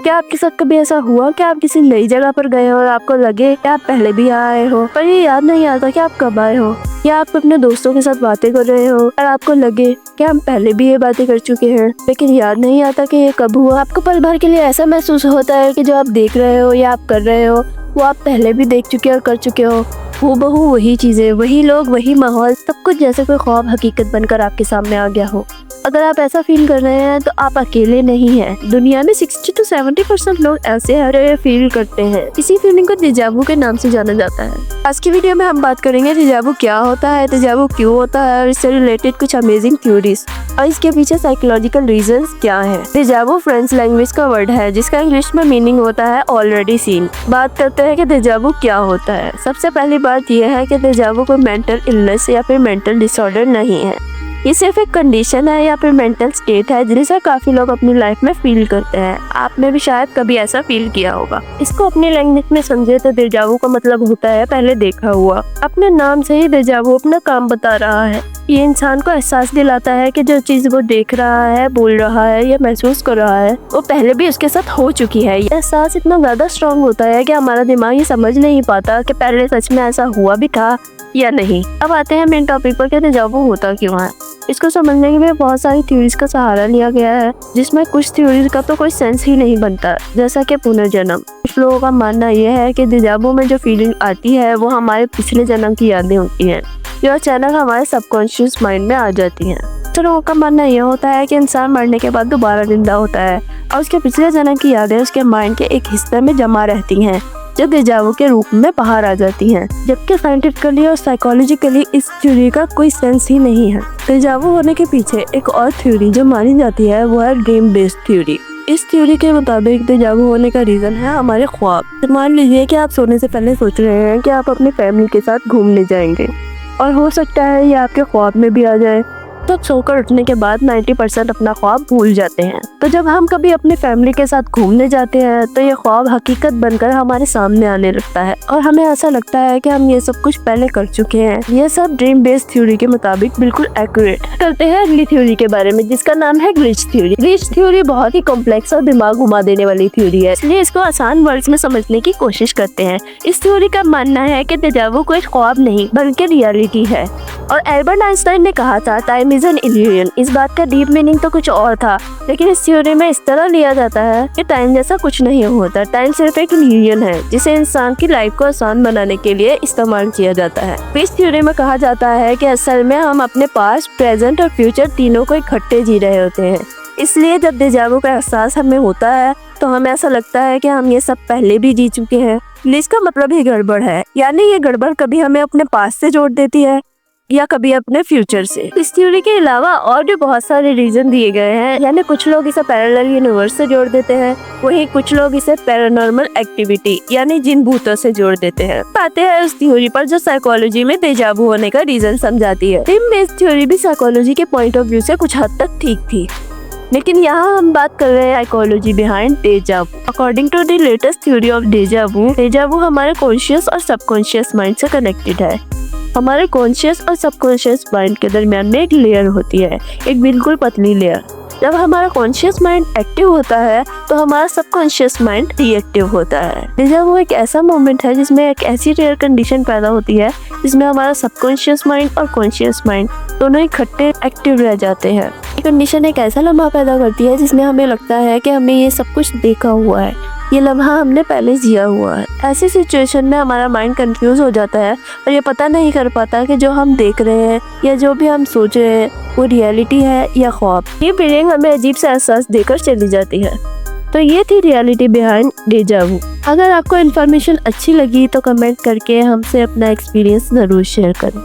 क्या आपके साथ कभी ऐसा हुआ कि आप किसी नई जगह पर गए हो और आपको लगे कि आप पहले भी आए हो, पर ये याद नहीं आता कि आप कब आए हो? या आप अपने दोस्तों के साथ बातें कर रहे हो और आपको लगे कि हम पहले भी ये बातें कर चुके हैं, लेकिन याद नहीं आता कि ये कब हुआ। आपको पल भर के लिए ऐसा महसूस होता है कि जो आप देख रहे हो या आप कर रहे हो वो आप पहले भी देख चुके और कर चुके हो। हूबहू वही चीजें, वही लोग, वही माहौल, सब कुछ जैसे कोई ख्वाब हकीकत बनकर आपके सामने आ गया हो। अगर आप ऐसा फील कर रहे हैं तो आप अकेले नहीं हैं। दुनिया में 60 to 70% लोग ऐसे हर फील करते हैं। इसी फीलिंग को डेजावू के नाम से जाना जाता है। आज की वीडियो में हम बात करेंगे डेजावू क्या होता है, डेजावू क्यों होता है और इससे रिलेटेड कुछ अमेजिंग थ्योरीज और इसके पीछे साइकोलॉजिकल रीजंस क्या है। डेजावू फ्रेंच लैंग्वेज का वर्ड है जिसका इंग्लिश में मीनिंग होता है ऑलरेडी सीन। बात करते हैं कि डेजावू क्या होता है। सबसे पहली बात यह है कि डेजावू कोई मेंटल इलनेस या फिर मेंटल डिसऑर्डर नहीं है। ये सिर्फ एक कंडीशन है या फिर मेंटल स्टेट है जिसे काफी लोग अपनी लाइफ में फील करते हैं। आपने भी शायद कभी ऐसा फील किया होगा। इसको अपनी लैंग्वेज में समझे तो डेजावू का मतलब होता है पहले देखा हुआ। अपने नाम से ही डेजावू अपना काम बता रहा है। ये इंसान को एहसास दिलाता है कि जो चीज वो देख रहा है, बोल रहा है या महसूस कर रहा है वो पहले भी उसके साथ हो चुकी है। ये एहसास इतना ज्यादा स्ट्रॉन्ग होता है कि हमारा दिमाग ये समझ नहीं पाता कि पहले सच में ऐसा हुआ भी था या नहीं। अब आते हैं मेन टॉपिक पर कि डेजावू होता क्यों है। इसको समझने के लिए बहुत सारी थ्योरीज का सहारा लिया गया है, जिसमें कुछ थ्योरीज का तो कोई सेंस ही नहीं बनता, जैसा कि पुनर्जन्म। कुछ लोगों का मानना यह है कि डेजावू में जो फीलिंग आती है वो हमारे पिछले जन्म की यादें होती हैं, जो अचानक हमारे सबकॉन्शियस माइंड में आ जाती हैं। तो लोगों का मानना यह होता है कि इंसान मरने के बाद दोबारा जिंदा होता है और उसके पिछले जन्म की यादें उसके माइंड के एक हिस्से में जमा रहती हैं, जो डेजावू के रूप में बाहर आ जाती हैं। जबकि साइंटिफिकली और साइकोलॉजिकली इस थ्योरी का कोई सेंस ही नहीं है। डेजावू होने के पीछे एक और थ्योरी जो मानी जाती है वो है ड्रीम बेस्ड थ्योरी। इस थ्योरी के मुताबिक डेजावू होने का रीजन है हमारे ख्वाब। मान लीजिए कि आप सोने से पहले सोच रहे हैं कि आप अपनी फैमिली के साथ घूमने जाएंगे और हो सकता है ये आपके ख्वाब में भी आ जाए। तो सोकर उठने के बाद 90% अपना ख्वाब भूल जाते हैं। तो जब हम कभी अपनी फैमिली के साथ घूमने जाते हैं तो ये ख्वाब हकीकत बनकर हमारे सामने आने लगता है और हमें ऐसा लगता है कि हम ये सब कुछ पहले कर चुके हैं। ये सब ड्रीम बेस्ड थ्योरी के मुताबिक बिल्कुल एक्यूरेट। करते हैं अगली थ्योरी के बारे में जिसका नाम है ग्लिच थ्योरी। ग्लिच थ्योरी बहुत ही कॉम्प्लेक्स और दिमाग घुमा देने वाली थ्योरी है, इसलिए इसको आसान वर्ड्स में समझने की कोशिश करते हैं। इस थ्योरी का मानना है कि डेजावू कोई ख्वाब नहीं बल्कि रियलिटी है। और एल्बर्ट आइंस्टाइन ने कहा था टाइम इज एन इल्यूजन। इस बात का डीप मीनिंग तो कुछ और था, लेकिन इस थ्योरी में इस तरह लिया जाता है कि टाइम जैसा कुछ नहीं होता। टाइम सिर्फ एक इल्यूजन है जिसे इंसान की लाइफ को आसान बनाने के लिए इस्तेमाल किया जाता है। इस थ्योरी में कहा जाता है कि असल में हम अपने पास्ट, प्रेजेंट और फ्यूचर तीनों को इकट्ठे जी रहे होते हैं। इसलिए जब डेजावू का एहसास हमें होता है तो हमें ऐसा लगता है कि हम ये सब पहले भी जी चुके हैं। इसका मतलब ही गड़बड़ है, यानी ये गड़बड़ कभी हमें अपने पास्ट से जोड़ देती है या कभी अपने फ्यूचर से। इस थ्योरी के अलावा और भी बहुत सारे रीजन दिए गए हैं, यानी कुछ लोग इसे पैरेलल यूनिवर्स से जोड़ देते हैं, वहीं कुछ लोग इसे पैरानॉर्मल एक्टिविटी यानी जिन भूतों से जोड़ देते हैं। आते हैं उस थ्योरी पर जो साइकोलॉजी में डेजावू होने का रीजन समझाती है। ड्रीम बेस्ड थ्योरी भी साइकोलॉजी के पॉइंट ऑफ व्यू से कुछ हद तक ठीक थी, लेकिन यहाँ हम बात कर रहे हैं psychology behind déjà vu. According to the latest theory of déjà vu हमारे कॉन्शियस और सबकॉन्शियस माइंड से कनेक्टेड है। हमारे कॉन्शियस और सबकॉन्शियस माइंड के दरमियान में एक लेयर होती है, एक बिल्कुल पतली लेयर। जब हमारा कॉन्शियस माइंड एक्टिव होता है तो हमारा सबकॉन्शियस माइंड रिएक्टिव होता है। डेजावू एक ऐसा मोमेंट है जिसमें एक ऐसी रेयर कंडीशन पैदा होती है जिसमें हमारा सबकॉन्शियस माइंड और कॉन्शियस माइंड दोनों इकट्ठे एक्टिव रह जाते हैं। ये कंडीशन एक ऐसा लम्हा पैदा करती है जिसमें हमें लगता है कि हमें ये सब कुछ देखा हुआ है, ये लम्हा हमने पहले जिया हुआ है। ऐसी सिचुएशन में हमारा माइंड कंफ्यूज हो जाता है और ये पता नहीं कर पाता कि जो हम देख रहे हैं या जो भी हम सोच रहे हैं वो रियलिटी है या ख्वाब। ये फीलिंग हमें अजीब सा एहसास देकर चली जाती है। तो ये थी रियलिटी बिहाइंड डेजावू। अगर आपको इन्फॉर्मेशन अच्छी लगी तो कमेंट करके हमसे अपना एक्सपीरियंस जरूर शेयर करें।